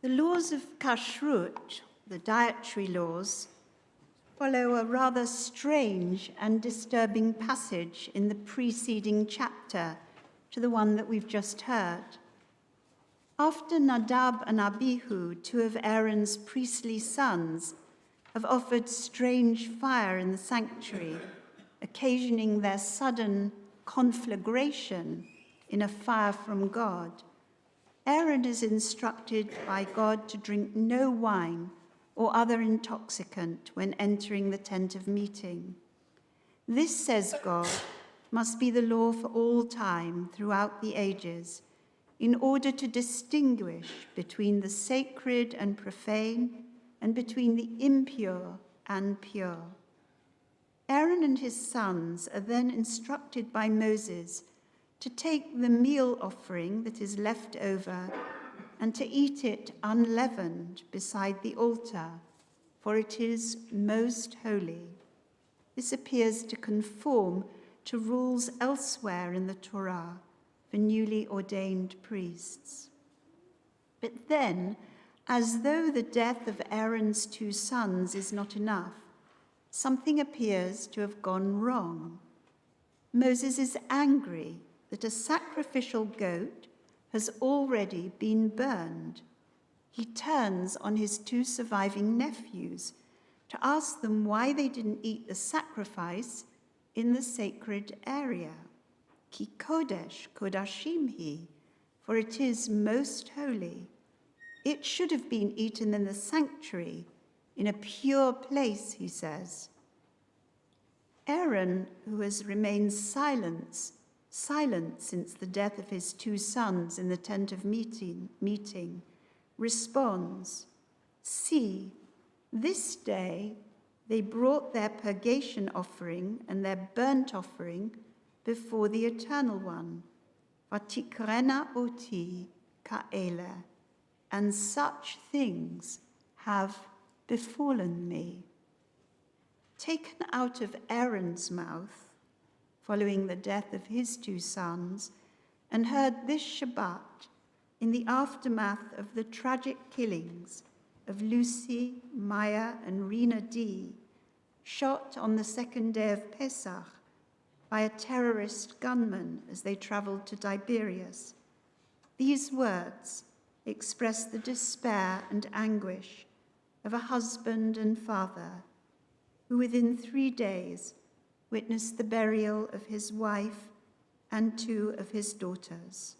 The laws of kashrut, the dietary laws, follow a rather strange and disturbing passage in the preceding chapter to the one that we've just heard. After Nadab and Abihu, two of Aaron's priestly sons, have offered strange fire in the sanctuary, occasioning their sudden conflagration in a fire from God, Aaron is instructed by God to drink no wine or other intoxicant when entering the tent of meeting. This, says God, must be the law for all time throughout the ages, in order to distinguish between the sacred and profane and between the impure and pure. Aaron and his sons are then instructed by Moses to take the meal offering that is left over and to eat it unleavened beside the altar, for it is most holy. This appears to conform to rules elsewhere in the Torah for newly ordained priests. But then, as though the death of Aaron's two sons is not enough, something appears to have gone wrong. Moses is angry that a sacrificial goat has already been burned. He turns on his two surviving nephews to ask them why they didn't eat the sacrifice in the sacred area. Ki kodesh kodashim hi, for it is most holy. It should have been eaten in the sanctuary, in a pure place, he says. Aaron, who has remained silent since the death of his two sons in the tent of meeting, responds, "See, this day they brought their purgation offering and their burnt offering before the Eternal One, vatikrena oti ka'ele, and such things have befallen me." Taken out of Aaron's mouth, following the death of his two sons, and heard this Shabbat in the aftermath of the tragic killings of Lucy, Maya, and Rena D., shot on the second day of Pesach by a terrorist gunman as they traveled to Tiberias. These words express the despair and anguish of a husband and father who within 3 days witnessed the burial of his wife and two of his daughters.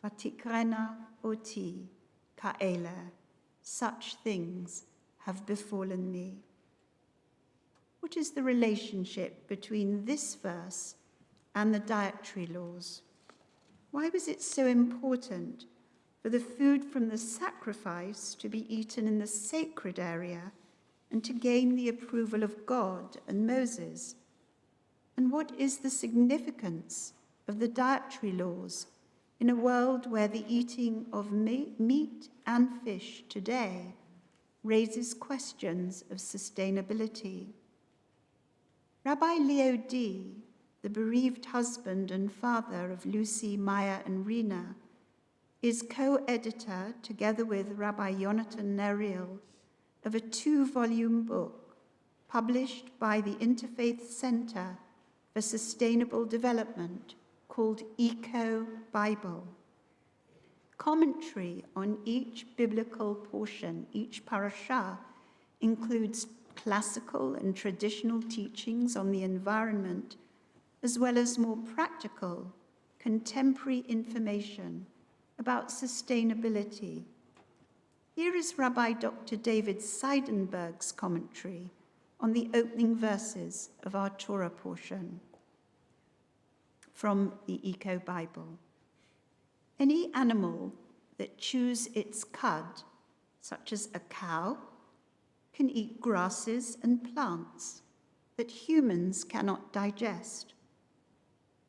Vatikrena oti ka'ele, such things have befallen me. What is the relationship between this verse and the dietary laws? Why was it so important for the food from the sacrifice to be eaten in the sacred area and to gain the approval of God and Moses? And what is the significance of the dietary laws in a world where the eating of meat and fish today raises questions of sustainability? Rabbi Leo D., the bereaved husband and father of Lucy, Maya, and Rena, is co-editor, together with Rabbi Yonatan Neriel, of a 2-volume book published by the Interfaith Center for Sustainable Development called Eco-Bible. Commentary on each biblical portion, each parashah, includes classical and traditional teachings on the environment, as well as more practical, contemporary information about sustainability. Here is Rabbi Dr. David Seidenberg's commentary on the opening verses of our Torah portion from the Eco-Bible. Any animal that chews its cud, such as a cow, can eat grasses and plants that humans cannot digest.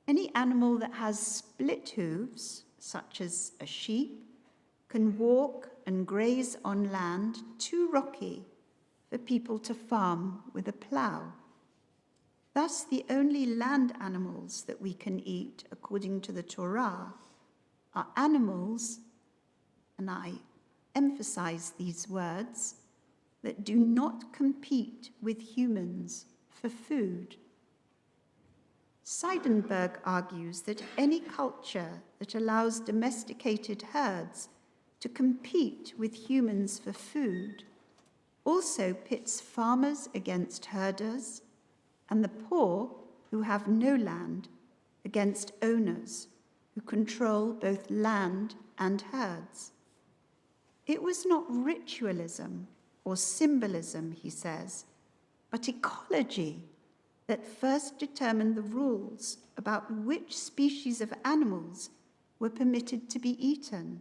Any animal that has split hooves, such as a sheep, can walk and graze on land too rocky for people to farm with a plough. Thus, the only land animals that we can eat, according to the Torah, are animals, and I emphasize these words, that do not compete with humans for food. Seidenberg argues that any culture that allows domesticated herds to compete with humans for food also pits farmers against herders and the poor who have no land against owners who control both land and herds. It was not ritualism or symbolism, he says, but ecology that first determined the rules about which species of animals were permitted to be eaten.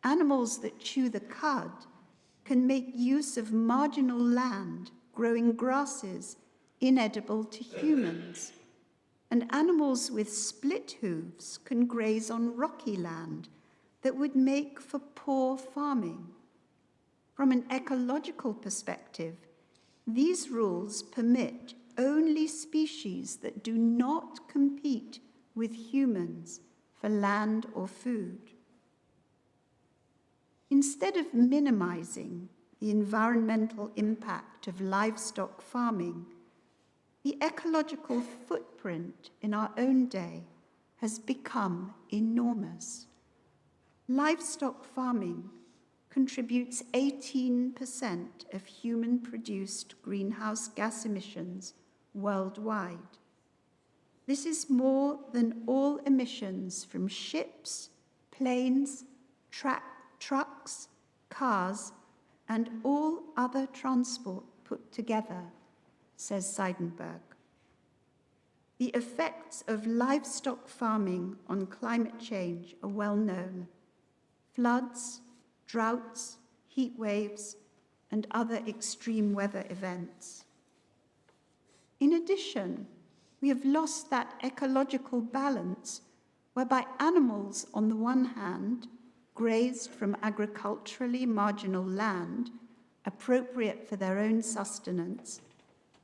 Animals that chew the cud can make use of marginal land growing grasses inedible to humans, and animals with split hooves can graze on rocky land that would make for poor farming. From an ecological perspective, these rules permit only species that do not compete with humans for land or food. Instead of minimizing the environmental impact of livestock farming, the ecological footprint in our own day has become enormous. Livestock farming contributes 18% of human-produced greenhouse gas emissions worldwide. This is more than all emissions from ships, planes, trucks, cars, and all other transport put together, says Seidenberg. The effects of livestock farming on climate change are well known. Floods, droughts, heat waves, and other extreme weather events. In addition, we have lost that ecological balance whereby animals, on the one hand, grazed from agriculturally marginal land, appropriate for their own sustenance,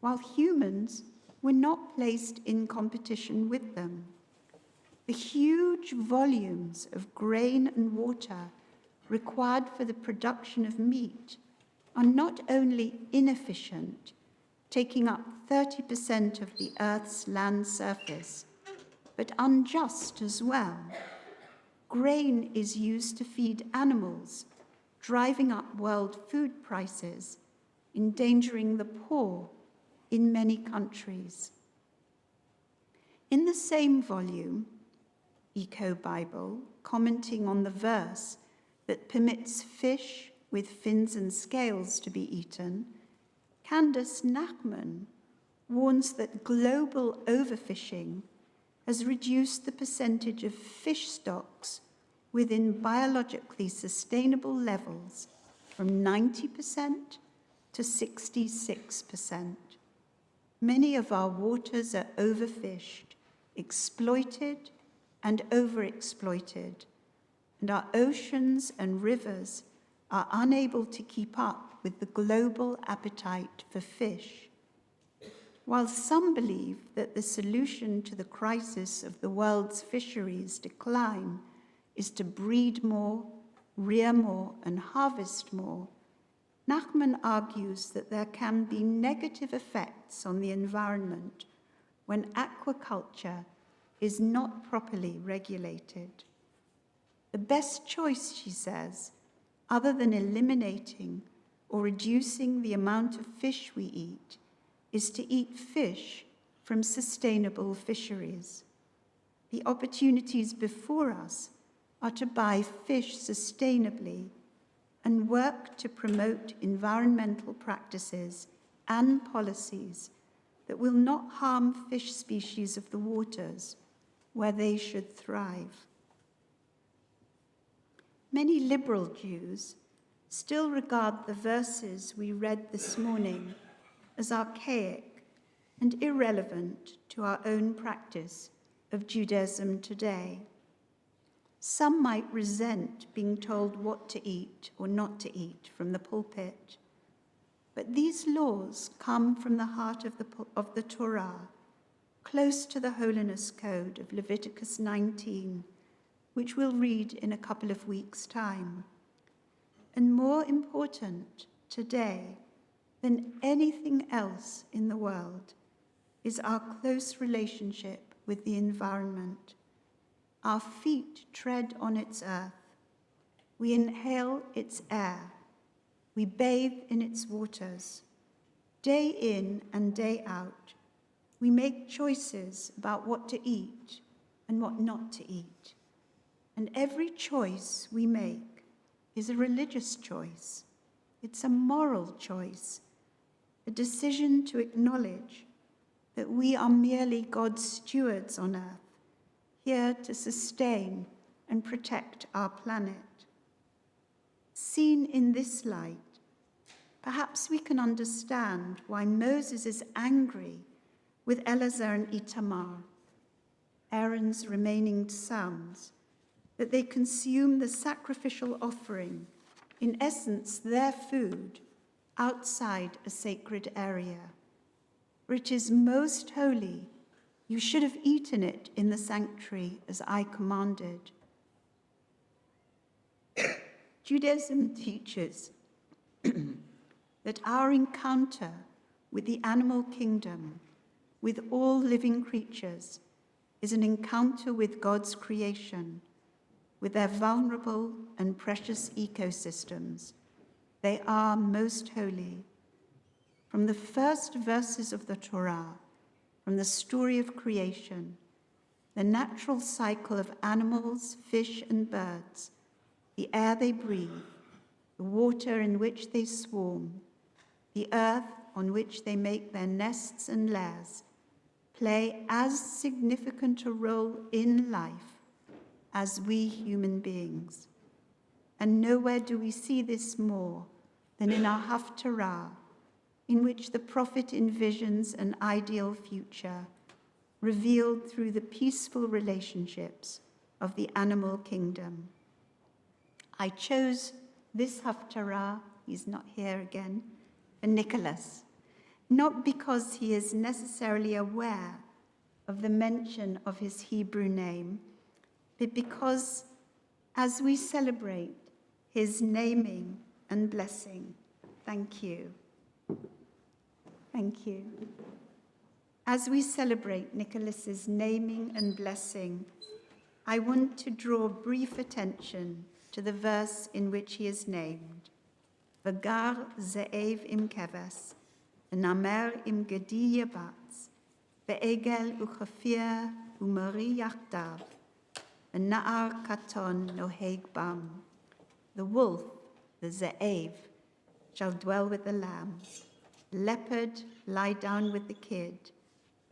while humans were not placed in competition with them. The huge volumes of grain and water required for the production of meat are not only inefficient, taking up 30% of the Earth's land surface, but unjust as well. Grain is used to feed animals, driving up world food prices, endangering the poor in many countries. In the same volume, Eco Bible, commenting on the verse that permits fish with fins and scales to be eaten, Candace Nachman warns that global overfishing has reduced the percentage of fish stocks within biologically sustainable levels from 90% to 66%. Many of our waters are overfished, exploited, and overexploited, and our oceans and rivers are unable to keep up with the global appetite for fish. While some believe that the solution to the crisis of the world's fisheries decline is to breed more, rear more, and harvest more, Nachman argues that there can be negative effects on the environment when aquaculture is not properly regulated. The best choice, she says, other than eliminating or reducing the amount of fish we eat, is to eat fish from sustainable fisheries. The opportunities before us are to buy fish sustainably and work to promote environmental practices and policies that will not harm fish species of the waters where they should thrive. Many liberal Jews still regard the verses we read this morning as archaic and irrelevant to our own practice of Judaism today. Some might resent being told what to eat or not to eat from the pulpit, but these laws come from the heart of the Torah, close to the holiness code of Leviticus 19, which we'll read in a couple of weeks' time. more important today than anything else in the world is our close relationship with the environment. Our feet tread on its earth. We inhale its air. We bathe in its waters. Day in and day out, we make choices about what to eat and what not to eat. And every choice we make is a religious choice. It's a moral choice, a decision to acknowledge that we are merely God's stewards on earth, here to sustain and protect our planet. Seen in this light, perhaps we can understand why Moses is angry with Eleazar and Itamar, Aaron's remaining sons, that they consume the sacrificial offering, in essence their food, outside a sacred area. For it is most holy. You should have eaten it in the sanctuary as I commanded. Judaism teaches that our encounter with the animal kingdom, with all living creatures, is an encounter with God's creation, with their vulnerable and precious ecosystems. They are most holy. From the first verses of the Torah, from the story of creation, the natural cycle of animals, fish, and birds, the air they breathe, the water in which they swarm, the earth on which they make their nests and lairs, play as significant a role in life as we human beings. And nowhere do we see this more than in our Haftarah, in which the prophet envisions an ideal future revealed through the peaceful relationships of the animal kingdom. I chose this Haftarah, he's not here again, for Nicholas, not because he is necessarily aware of the mention of his Hebrew name, but because as we celebrate his naming and blessing, thank you. Thank you. As we celebrate Nicholas's naming and blessing, I want to draw brief attention to the verse in which he is named. V'gar ze'ev im keves, v'namer im gedi yabatz, v'egel uchafir umari yachdav, v'na'ar katon noheg bam. The wolf, the ze'ev, shall dwell with the lamb. The leopard lie down with the kid.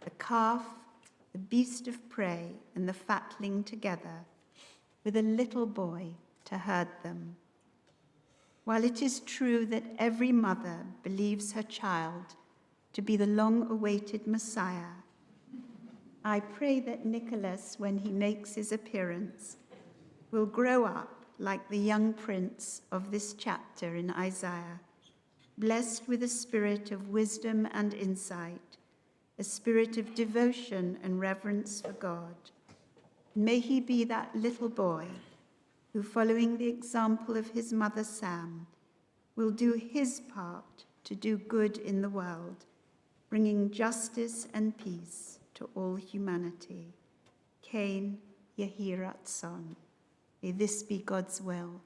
The calf, the beast of prey, and the fatling together, with a little boy to herd them. While it is true that every mother believes her child to be the long-awaited Messiah, I pray that Nicholas, when he makes his appearance, will grow up like the young prince of this chapter in Isaiah, blessed with a spirit of wisdom and insight, a spirit of devotion and reverence for God. May he be that little boy who, following the example of his mother Sam, will do his part to do good in the world, bringing justice and peace to all humanity. Kain Yehi Ratzon. May this be God's will.